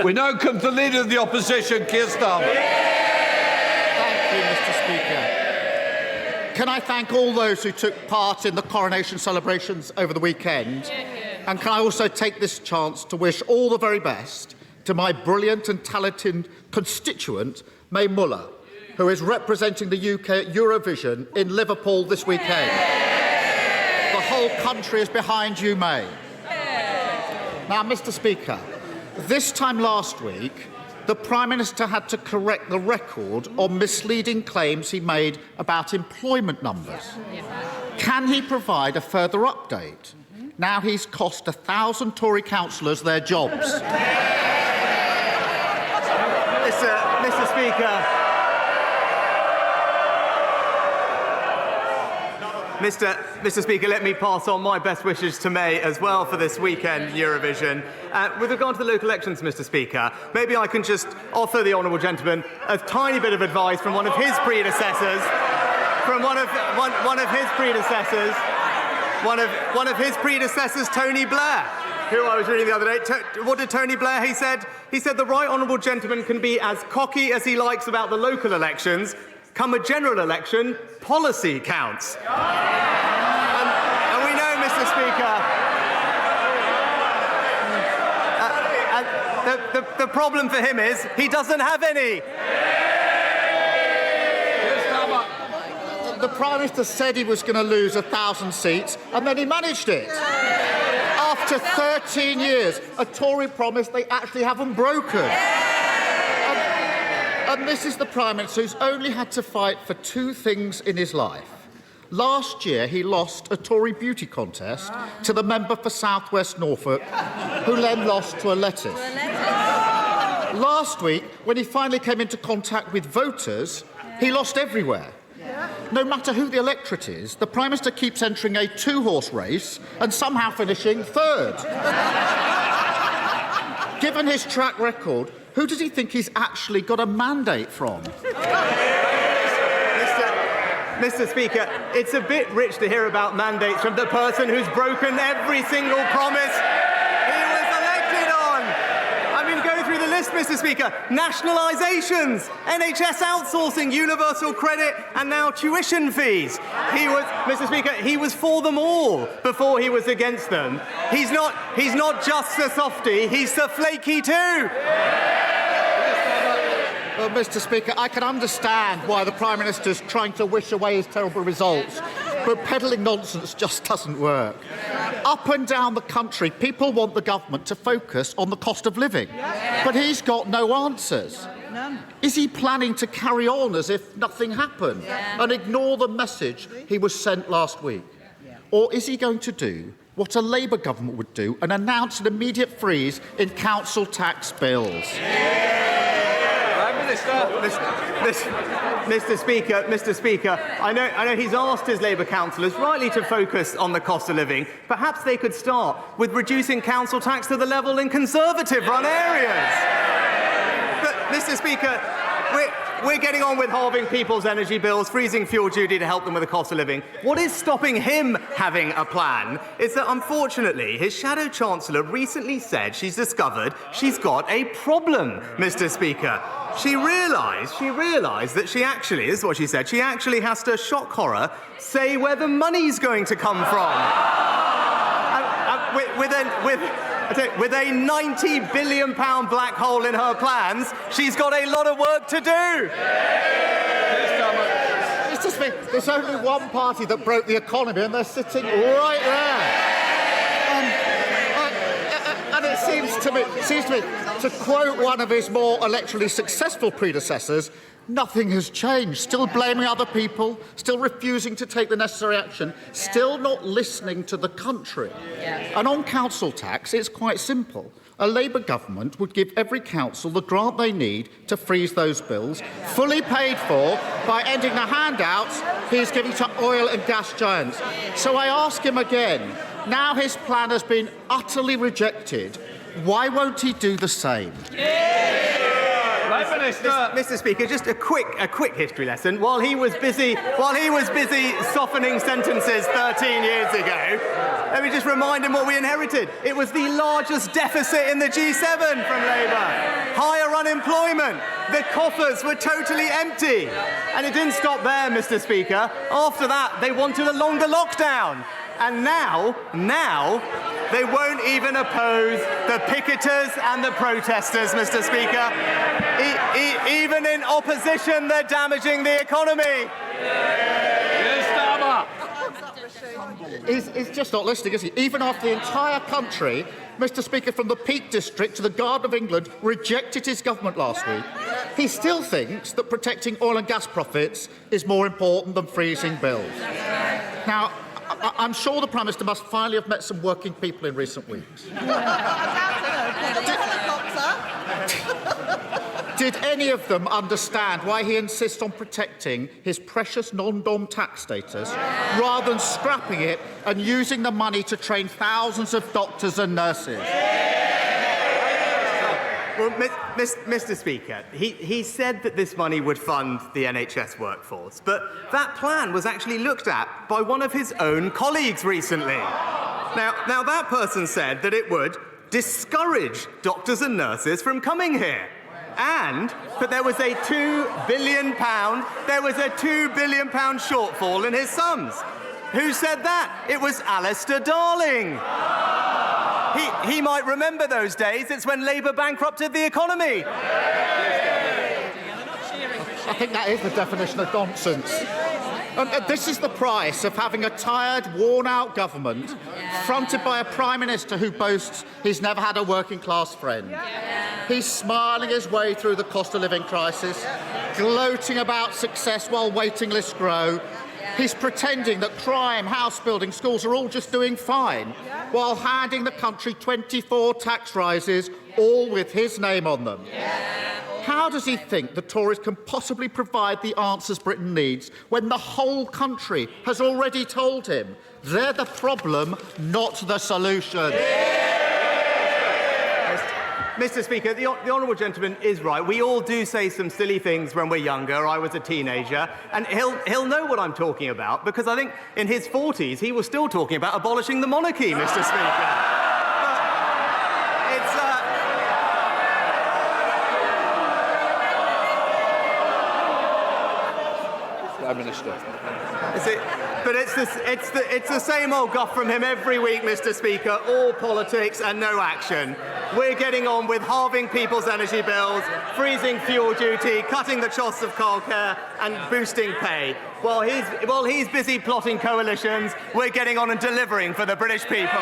We now come to the Leader of the Opposition, Keir Starmer. Thank you, Mr. Speaker. Can I thank all those who took part in the coronation celebrations over the weekend? And can I also take this chance to wish all the very best to my brilliant and talented constituent, May Muller, who is representing the UK at Eurovision in Liverpool this weekend. The whole country is behind you, May. Now, Mr. Speaker, this time last week, the Prime Minister had to correct the record on misleading claims he made about employment numbers. Can he provide a further update? Now he's cost 1,000 Tory councillors their jobs. Mr. Speaker. Mr. Speaker, let me pass on my best wishes to May as well for this weekend Eurovision. With regard to the local elections, Mr. Speaker, maybe I can just offer the honourable gentleman a tiny bit of advice from one of his predecessors, one of his predecessors, Tony Blair, who I was reading the other day. What did Tony Blair? He said the right honourable gentleman can be as cocky as he likes about the local elections. Come a general election, policy counts. And we know, Mr. Speaker, the problem for him is he doesn't have any. The Prime Minister said he was going to lose 1,000 seats, and then he managed it. After 13 years, a Tory promise they actually haven't broken. And this is the Prime Minister who's only had to fight for two things in his life. Last year, he lost a Tory beauty contest to the member for South West Norfolk, who then lost to a lettuce. Last week, when he finally came into contact with voters, he lost everywhere. No matter who the electorate is, the Prime Minister keeps entering a two-horse race and somehow finishing third. Given his track record, who does he think he's actually got a mandate from? Mr. Speaker, it's a bit rich to hear about mandates from the person who's broken every single promise he was elected on. I mean, go through the list, Mr. Speaker. Nationalisations, NHS outsourcing, universal credit, and now tuition fees. Mr. Speaker, he was for them all before he was against them. He's not just the softie, he's the flaky too. Well, Mr. Speaker, I can understand why the Prime Minister's trying to wish away his terrible results, but peddling nonsense just doesn't work. Up and down the country, people want the government to focus on the cost of living, but he's got no answers. None. Is he planning to carry on as if nothing happened and ignore the message he was sent last week? Or is he going to do what a Labour government would do and announce an immediate freeze in council tax bills? Mr. Speaker, I know he's asked his Labour councillors rightly to focus on the cost of living. Perhaps they could start with reducing council tax to the level in Conservative-run areas. But, Mr. Speaker, we're getting on with halving people's energy bills, freezing fuel duty to help them with the cost of living. What is stopping him having a plan is that, unfortunately, his shadow chancellor recently said she's discovered she's got a problem, Mr. Speaker. She realised that she actually, this is what she said, she actually has to, shock horror, say where the money's going to come from. With a £90 billion black hole in her plans, she's got a lot of work to do. Mr. Speaker, there's only one party that broke the economy, and they're sitting right there. And it seems to me, to quote one of his more electorally successful predecessors, nothing has changed. Still blaming other people, still refusing to take the necessary action, still not listening to the country. And on council tax, it's quite simple. A Labour government would give every council the grant they need to freeze those bills, fully paid for by ending the handouts he's giving to oil and gas giants. So I ask him again, now his plan has been utterly rejected, why won't he do the same? Mr. Speaker, just a quick history lesson. While he was busy softening sentences 13 years ago, let me just remind him what we inherited. It was the largest deficit in the G7 from Labour. unemployment. The coffers were totally empty. And it didn't stop there, Mr. Speaker. After that, they wanted a longer lockdown. And now, they won't even oppose the picketers and the protesters, Mr. Speaker. Even in opposition, they're damaging the economy. Keir Starmer. He's just not listening, is he? Even after the entire country, Mr. Speaker, from the Peak District to the Garden of England, rejected his government last week, he still thinks that protecting oil and gas profits is more important than freezing bills. Now, I'm sure the Prime Minister must finally have met some working people in recent weeks. Did any of them understand why he insists on protecting his precious non-dom tax status rather than scrapping it and using the money to train thousands of doctors and nurses? Well, Mr. Speaker, he said that this money would fund the NHS workforce, but that plan was actually looked at by one of his own colleagues recently. Now that person said that it would discourage doctors and nurses from coming here. But there was a £2 billion shortfall in his sums. Who said that? It was Alistair Darling. He might remember those days. It's when Labour bankrupted the economy. I think that is the definition of nonsense. And this is the price of having a tired, worn-out government fronted by a Prime Minister who boasts he's never had a working-class friend. He's smiling his way through the cost of living crisis, gloating about success while waiting lists grow. He's pretending that crime, house building, schools are all just doing fine, while handing the country 24 tax rises, all with his name on them. How does he think the Tories can possibly provide the answers Britain needs when the whole country has already told him they're the problem, not the solution? Mr. Speaker, the honourable gentleman is right. We all do say some silly things when we're younger. I was a teenager, and he'll know what I'm talking about because I think in his 40s he was still talking about abolishing the monarchy, Mr. Speaker. Prime Minister. It's the same old guff from him every week, Mr. Speaker. All politics and no action. We're getting on with halving people's energy bills, freezing fuel duty, cutting the costs of childcare, and boosting pay. While he's busy plotting coalitions, we're getting on and delivering for the British people.